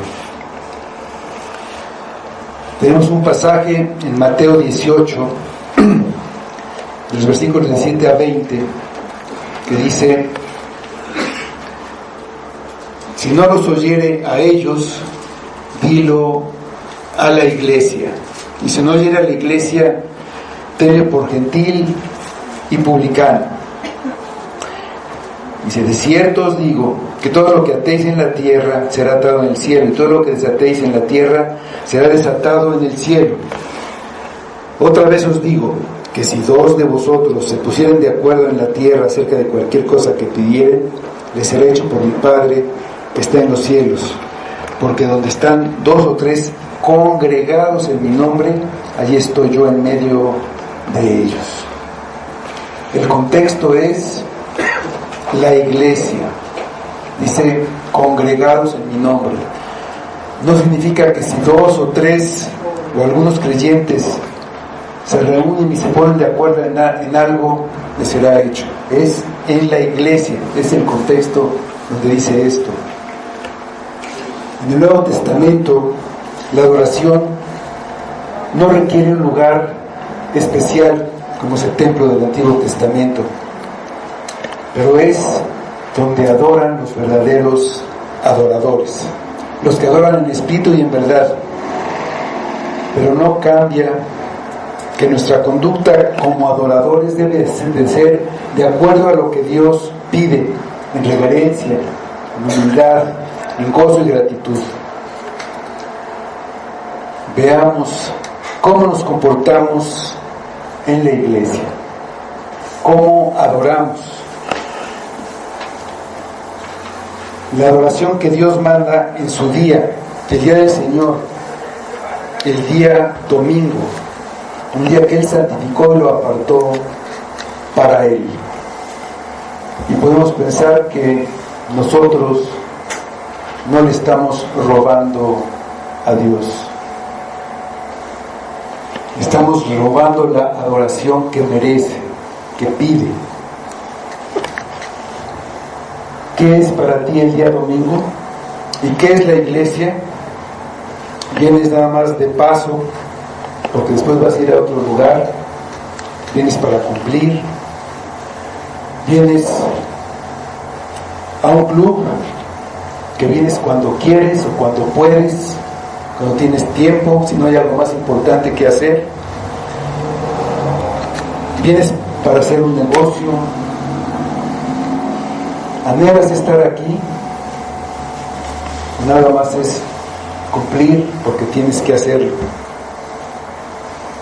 Tenemos un pasaje en Mateo 18, los versículos de 7 a 20, que dice: si no los oyere a ellos, dilo a la iglesia. Y si no oyere a la iglesia, tenle por gentil y publicano. Dice: de cierto os digo que todo lo que atéis en la tierra será atado en el cielo, y todo lo que desatéis en la tierra será desatado en el cielo. Otra vez os digo que si 2 de vosotros se pusieren de acuerdo en la tierra acerca de cualquier cosa que pidieren, les será hecho por mi Padre que está en los cielos. Porque donde están 2 o 3 congregados en mi nombre, allí estoy yo en medio de ellos. El contexto es la iglesia. Dice, congregados en mi nombre. No significa que si 2 o 3 o algunos creyentes se reúnen y se ponen de acuerdo en algo, les será hecho. Es en la iglesia, es el contexto donde dice esto. En el Nuevo Testamento, la adoración no requiere un lugar especial como es el templo del Antiguo Testamento, pero es donde adoran los verdaderos adoradores, los que adoran en espíritu y en verdad. Pero no cambia que nuestra conducta como adoradores debe de ser de acuerdo a lo que Dios pide, en reverencia, en humildad, en gozo y gratitud. Veamos cómo nos comportamos en la iglesia, cómo adoramos. La adoración que Dios manda en su día, el día del Señor, el día domingo, un día que Él santificó y lo apartó para Él. Y podemos pensar que nosotros no le estamos robando a Dios. Estamos robando la adoración que merece, que pide. ¿Qué es para ti el día domingo? ¿Y qué es la iglesia? ¿Vienes nada más de paso porque después vas a ir a otro lugar? ¿Vienes para cumplir? ¿Vienes a un club que vienes cuando quieres o cuando puedes, cuando tienes tiempo, si no hay algo más importante que hacer? ¿Vienes para hacer un negocio? ¿Anhelas estar aquí? Nada más es cumplir porque tienes que hacerlo.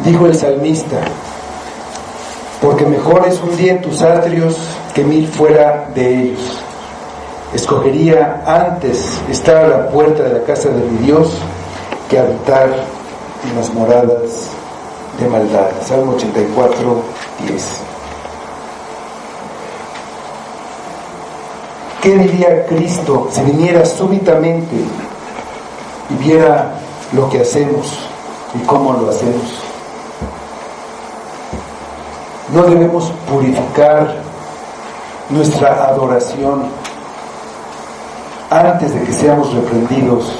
Dijo el salmista, porque mejor es un día en tus atrios que 1000 fuera de ellos. Escogería antes estar a la puerta de la casa de mi Dios que habitar en las moradas de maldad. Salmo 84, 10. ¿Qué diría Cristo si viniera súbitamente y viera lo que hacemos y cómo lo hacemos? ¿No debemos purificar nuestra adoración antes de que seamos reprendidos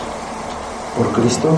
por Cristo?